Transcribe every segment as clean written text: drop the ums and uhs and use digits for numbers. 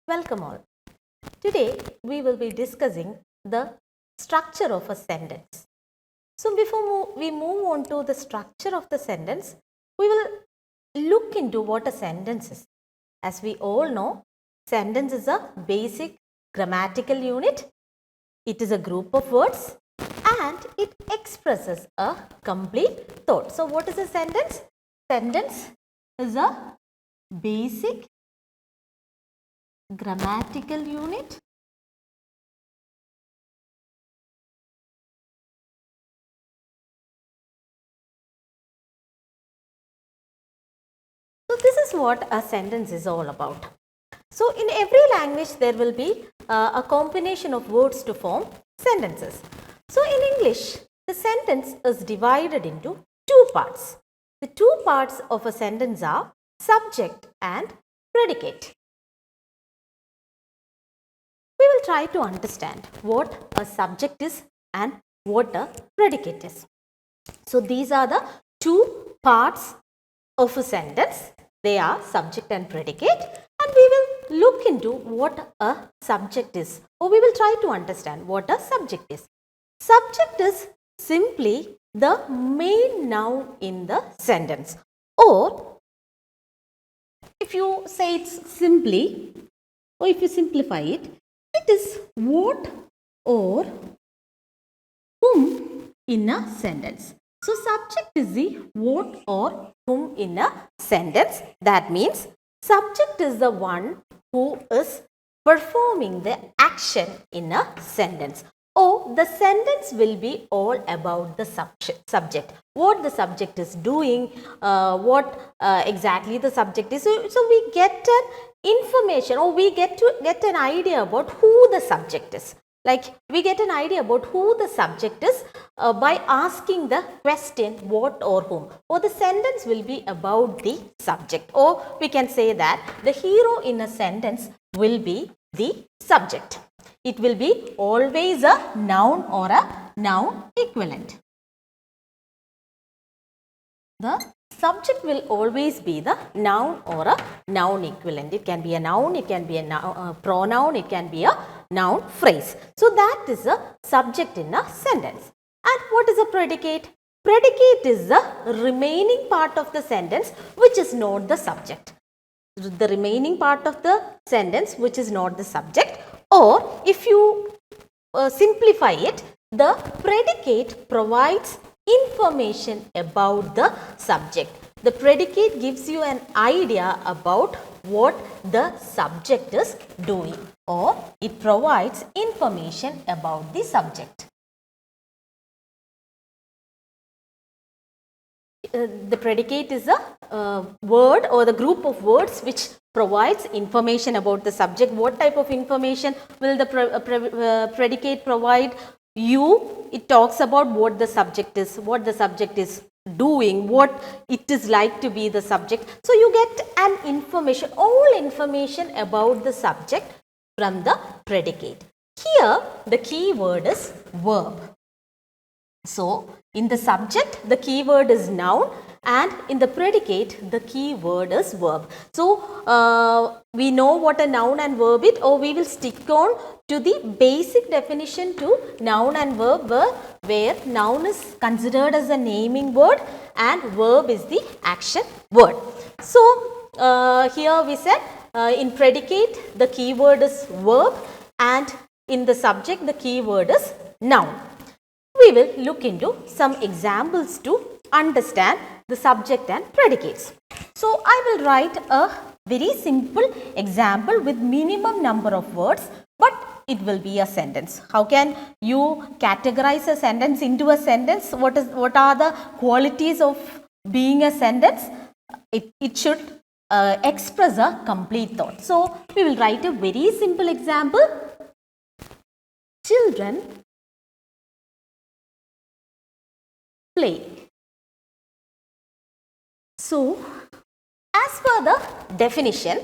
Welcome all. Today we will be discussing the structure of a sentence. So before we move on to the structure of the sentence, we will look into what a sentence is. As we all know, sentence is a basic grammatical unit. It is a group of words and it expresses a complete thought. So what is a sentence? Sentence is a basic grammatical unit So this is what a sentence is all about. So in every language there will be a combination of words to form sentences. So in English the sentence is divided into two parts. The two parts of a sentence are subject and predicate. We will try to understand what a subject is and what a predicate is. So these are the two parts of a sentence. They are subject and predicate, and we will look into what a subject is, or we will try to understand what a subject is. Subject is simply the main noun in the sentence, or if you say it simply, or if you simplify it, it is what or whom in a sentence. So subject is the what or whom in a sentence. That means subject is the one who is performing the action in a sentence. Or the sentence will be all about the subject. What the subject is doing, what exactly the subject is. So we get an information, or we get an idea about who the subject is. Like we get an idea about who the subject is by asking the question what or whom, or the sentence will be about the subject, or we can say that the hero in a sentence will be the subject. It will be always a noun or a noun equivalent. The subject will always be the noun or a noun equivalent. It can be a noun, it can be a pronoun, it can be a noun phrase. So that is a subject in a sentence. And what is a predicate? Predicate is the remaining part of the sentence which is not the subject. The remaining part of the sentence which is not the subject, or if you simplify it, the predicate provides information about the subject. The predicate gives you an idea about what the subject is doing, or it provides information about the subject. The predicate is a word or the group of words which provides information about the subject. What type of information will the predicate provide you? It talks about what the subject is doing, what it is like to be the subject. So you get an information, all information about the subject from the predicate. Here the key word is verb. So in the subject the key word is noun, and in the predicate the key word is verb. So we know what a noun and verb is, or we will stick on to the basic definition to noun and verb, where noun is considered as a naming word and verb is the action word. So here we said in predicate the key word is verb, and in the subject the key word is noun. We will look into some examples to understand the subject and predicates. So I will write a very simple example with minimum number of words, but it will be a sentence. How can you categorize a sentence into a sentence? What are the qualities of being a sentence? It should express a complete thought. So we will write a very simple example. Children play. So as per the definition,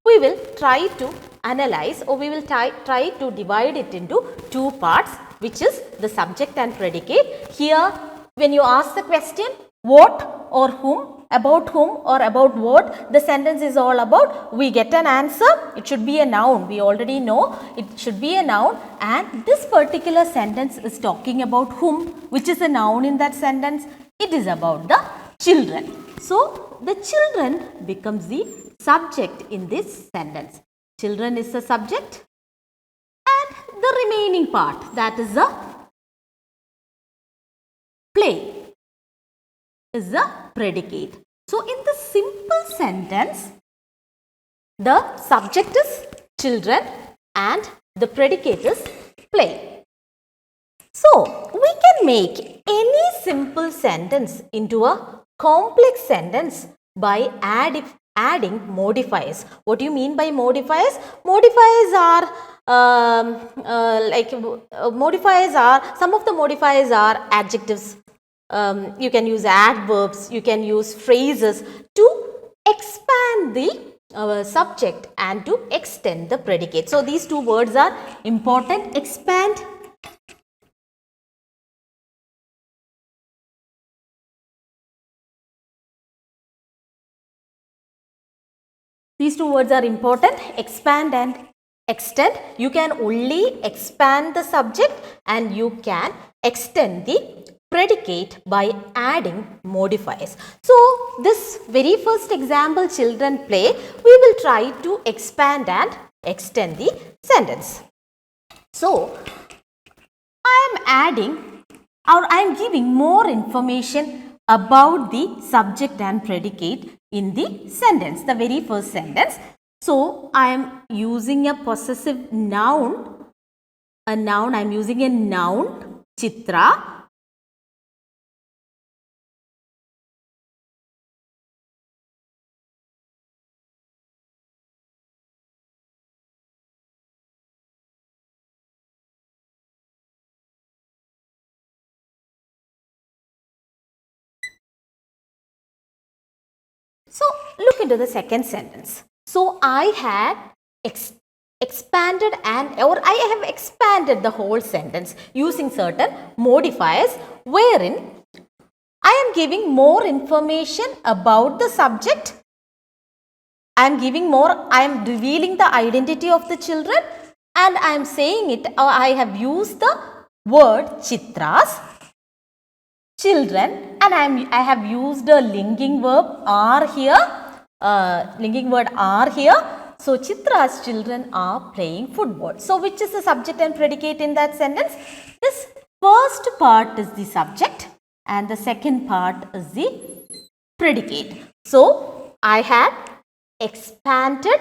we will try to analyze, or we will try to divide it into two parts, which is the subject and predicate. Here when you ask the question what or whom, about whom or about what the sentence is all about, we get an answer. It should be a noun. We already know it should be a noun, and this particular sentence is talking about whom, which is a noun in that sentence. It is about the children. So, the children becomes the subject in this sentence. Children is the subject, and the remaining part, that is the play, is the predicate. So, in the simple sentence, the subject is children and the predicate is play. So, we can make any simple sentence into a complex sentence by adding modifiers. What do you mean by modifiers? Modifiers are some of the modifiers are adjectives. You can use adverbs, you can use phrases to expand the subject and to extend the predicate. So, these two words are important. Expand these two words are important. Expand and extend. You can only expand the subject and you can extend the predicate by adding modifiers. So, this very first example, children play, we will try to expand and extend the sentence. So, I am adding or I am giving more information about the subject and predicate in the sentence, the very first sentence. So, I am using a possessive noun, I am using a noun, Chitra. So, look into the second sentence. So, I had expanded I have expanded the whole sentence using certain modifiers wherein I am giving more information about the subject. I am revealing the identity of the children and I am saying it, I have used the word Chitras, children, and I have used a linking verb are here, So, Chitra's children are playing football. So, which is the subject and predicate in that sentence? This first part is the subject and the second part is the predicate. So, I had expanded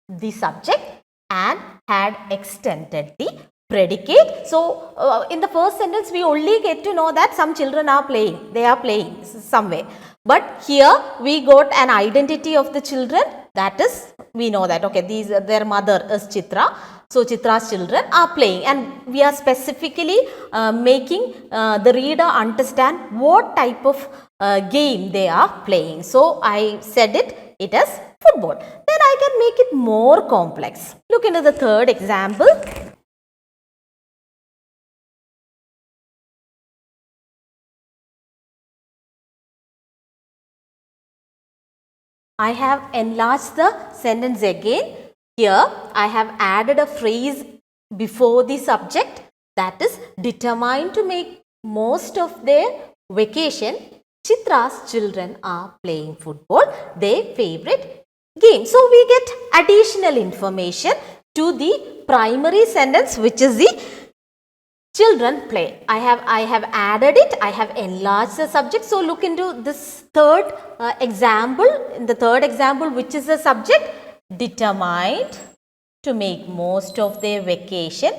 the subject and had extended the predicate. So, in the first sentence we only get to know that some children are playing, they are playing somewhere. But here we got an identity of the children, that is we know that okay, their mother is Chitra. So, Chitra's children are playing and we are specifically making the reader understand what type of game they are playing. So, I said it is football. Then I can make it more complex. Look into the third example. I have enlarged the sentence again. Here I have added a phrase before the subject, that is determined to make most of their vacation. Chitra's children are playing football, their favorite game. So, we get additional information to the primary sentence, which is the children play. I have added it, I have enlarged the subject. So, look into this third example. In the third example, which is the subject? Determined to make most of their vacation,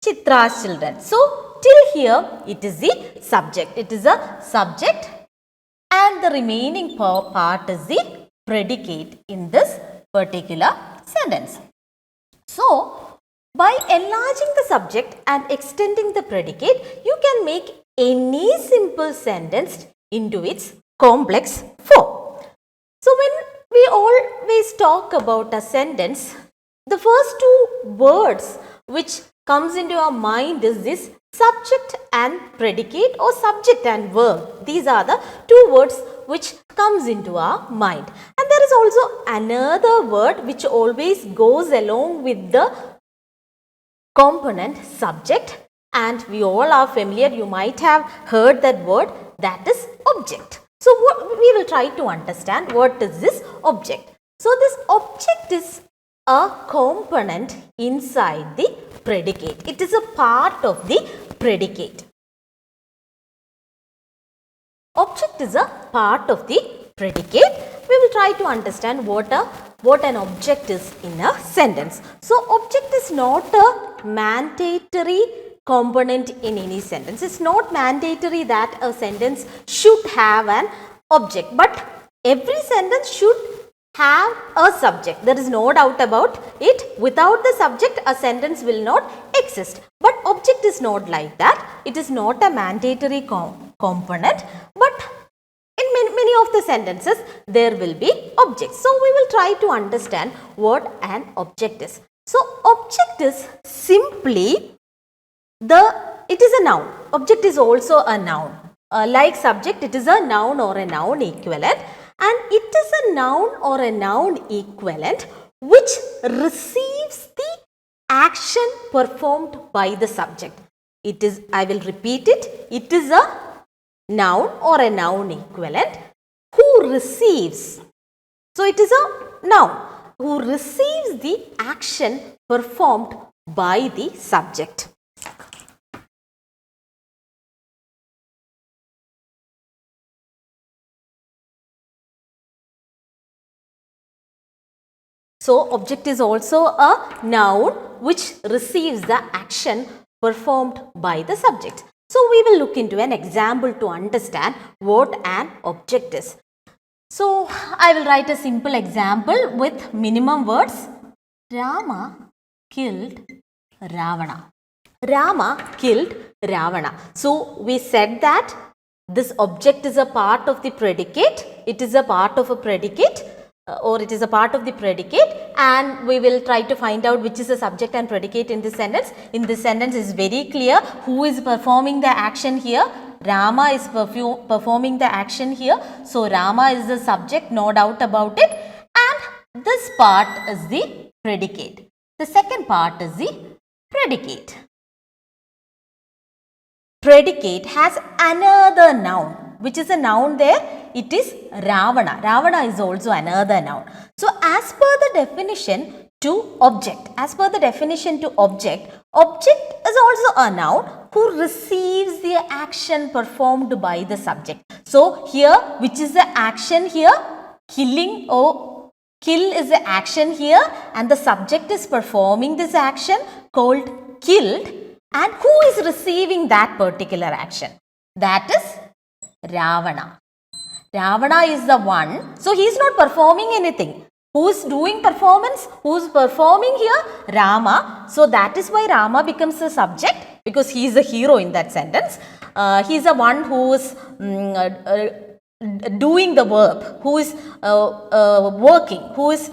Chitra's children. So, till here it is the subject. It is a subject and the remaining part is the predicate in this particular sentence. So, by enlarging the subject and extending the predicate, you can make any simple sentence into its complex form. So, when we always talk about a sentence, the first two words which comes into our mind is this subject and predicate or subject and verb. These are the two words which comes into our mind. And there is also another word which always goes along with the component subject, and we all are familiar, you might have heard that word, that is object. So we will try to understand what is this object. So this object is a component inside the predicate. It is a part of the predicate. Object is a part of the predicate. We will try to understand what an object is in a sentence. So object is not a mandatory component in any sentence. It's not mandatory that a sentence should have an object, but every sentence should have a subject. There is no doubt about it. Without the subject, a sentence will not exist. But object is not like that. It is not a mandatory component, but in many of the sentences there will be objects. So we will try to understand what an object is. So object is simply it is a noun. Object is also a noun. Like subject, it is a noun or a noun equivalent, and it is a noun or a noun equivalent which receives the action performed by the subject. It is, I will repeat it, it is a noun or a noun equivalent who receives. So it is a noun who receives the action performed by the subject. So object is also a noun which receives the action performed by the subject. So we will look into an example to understand what an object is. So I will write a simple example with minimum words. Rama killed Ravana. Rama killed Ravana. So we said that this object is a part of the predicate. It is a part of a predicate, or it is a part of the predicate, and we will try to find out which is the subject and predicate in this sentence. In this sentence is very clear who is performing the action here. Rama is performing the action here. So Rama is the subject, no doubt about it, and this part is the predicate. The second part is the predicate. Predicate has another noun. Which is a noun there? It is Ravana. Ravana is also another noun. So as per the definition to object, object is also a noun who receives the action performed by the subject. So here, which is the action here? Killing, or kill is the action here, and the subject is performing this action called killed, and who is receiving that particular action? That is Ravana. Ravana is the one. So he is not performing anything. Who is doing performance? Who is performing here? Rama. So that is why Rama becomes the subject, because he is the hero in that sentence. He is the one who is doing the verb, who is working, who is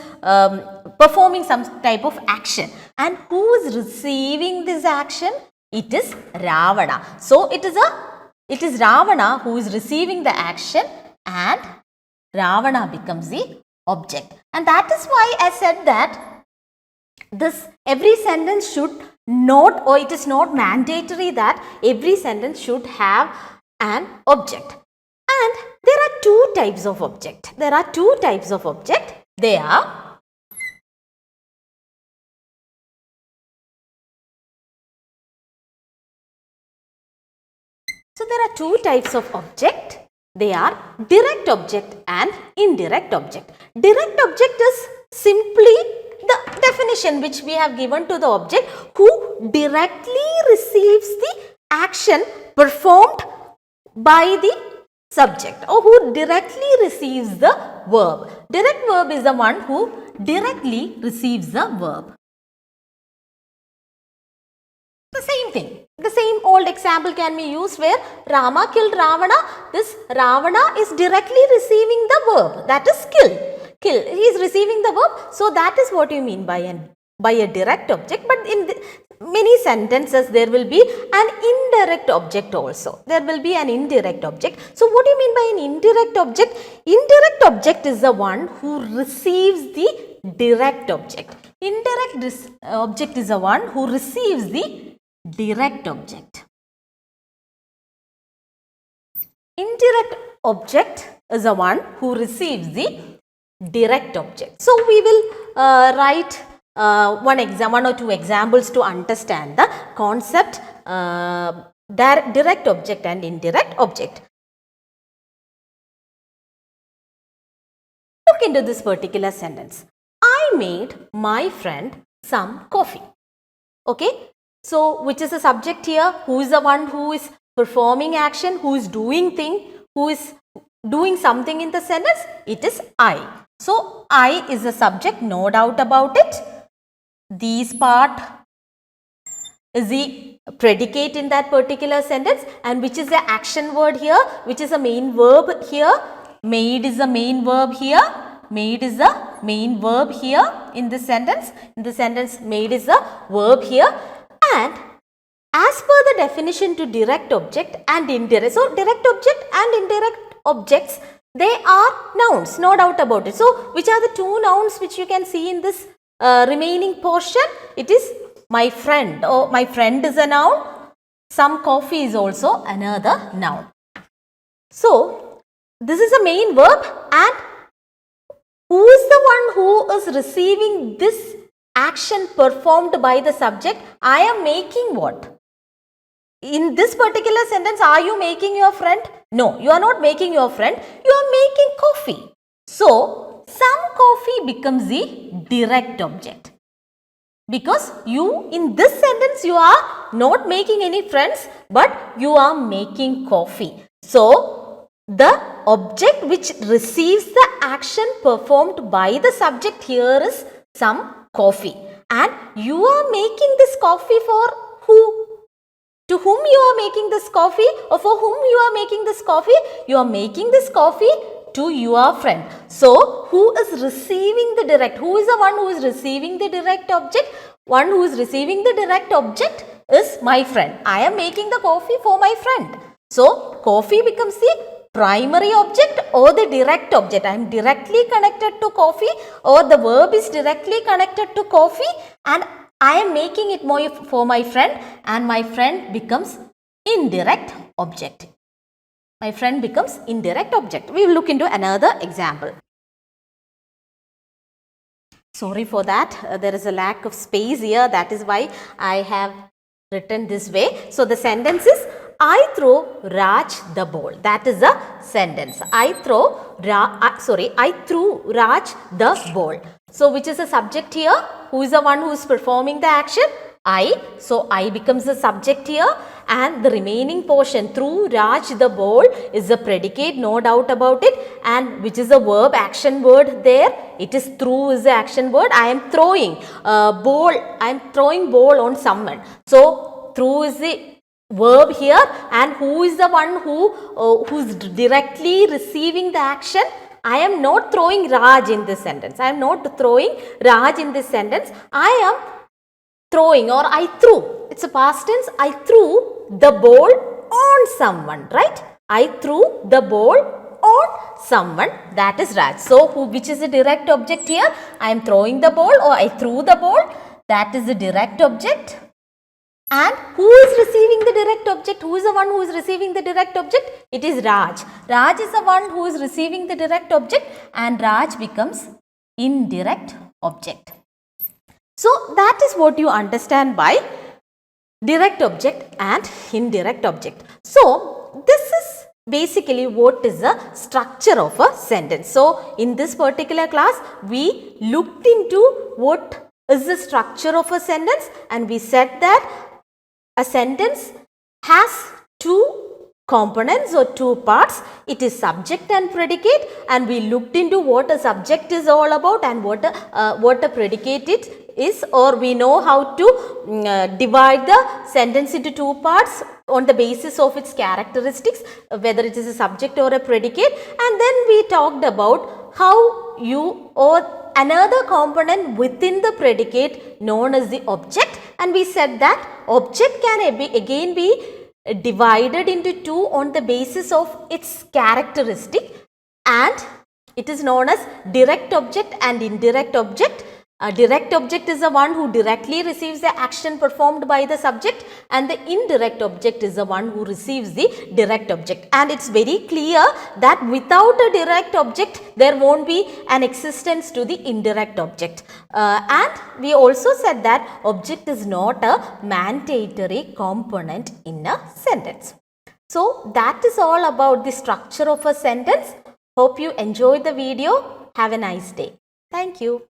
performing some type of action, and who is receiving this action? It is Ravana. So it is Ravana who is receiving the action, and Ravana becomes the object. And that is why I said that every sentence should not, or it is not mandatory that every sentence should have an object. And there are two types of object. They are two types of object. They are direct object and indirect object. Direct object is simply the definition which we have given to the object, who directly receives the action performed by the subject, or who directly receives the verb. Direct verb is the one who directly receives the verb. The same thing. The same old example can be used where Rama killed Ravana. This Ravana is directly receiving the verb, that is kill. He is receiving the verb. So that is what you mean by a direct object. But many sentences there will be an indirect object also. There will be an indirect object. So what do you mean by an indirect object? Indirect object is the one who receives the direct object. Indirect object is the one who receives the direct object. Indirect object is the one who receives the direct object. So we will write one or two examples to understand the concept direct object and indirect object. Look into this particular sentence. I made my friend some coffee. Okay. So which is the subject here? Who is the one who is performing action? Who is doing thing? Who is doing something in the sentence? It is I. So I is the subject, no doubt about it. These part is the predicate in that particular sentence, and which is the action word here, which is the main verb here. Made is the main verb here. Made is the main verb here in this sentence. In the sentence, made is the verb here. And as per the definition to direct object and indirect, so direct object and indirect objects, they are nouns, no doubt about it. So which are the two nouns which you can see in this remaining portion? It is my friend, or my friend is a noun. Some coffee is also another noun. So this is a main verb, and who is the one who is receiving this action performed by the subject? I am making what? In this particular sentence, are you making your friend? No, you are not making your friend. You are making coffee. So, some coffee becomes the direct object. Because you, in this sentence, you are not making any friends, but you are making coffee. So, the object which receives the action performed by the subject here is some coffee. And you are making this coffee for who? To whom you are making this coffee, or for whom you are making this coffee? You are making this coffee to your friend. So, who is receiving the direct? Who is the one who is receiving the direct object? One who is receiving the direct object is my friend. I am making the coffee for my friend. So, coffee becomes the primary object or the direct object. I am directly connected to coffee, or the verb is directly connected to coffee, and I am making it for my friend, and my friend becomes indirect object. My friend becomes indirect object. We will look into another example. Sorry for that. There is a lack of space here. That is why I have written this way. So the sentence is, I throw Raj the ball. That is the sentence. I threw Raj the ball. So which is the subject here? Who is the one who is performing the action? I. So I becomes the subject here, and the remaining portion, threw Raj the ball, is the predicate, no doubt about it. And which is the verb, action word there? It is threw is the action word. I am throwing ball. I am throwing ball on someone. So threw is the verb here, and who is the one who's directly receiving the action? I am not throwing Raj in this sentence. I am not throwing Raj in this sentence. I am throwing, or I threw. It's a past tense. I threw the ball on someone, right? I threw the ball on someone. That is Raj. So, which is the direct object here? I am throwing the ball, or I threw the ball. That is the direct object. And who is receiving the direct object? Who is the one who is receiving the direct object? It is Raj. Raj is the one who is receiving the direct object, and Raj becomes indirect object. So that is what you understand by direct object and indirect object. So this is basically what is the structure of a sentence. So in this particular class, we looked into what is the structure of a sentence, and we said that a sentence has two components or two parts. It is subject and predicate, and we looked into what a subject is all about and what a predicate it is, or we know how to divide the sentence into two parts on the basis of its characteristics, whether it is a subject or a predicate. And then we talked about how you, or another component within the predicate known as the object, and we said that object can again be divided into two on the basis of its characteristic, and it is known as direct object and indirect object. A direct object is the one who directly receives the action performed by the subject, and the indirect object is the one who receives the direct object. And it's very clear that without a direct object there won't be an existence to the indirect object. And we also said that object is not a mandatory component in a sentence. So that is all about the structure of a sentence. Hope you enjoyed the video. Have a nice day. Thank you.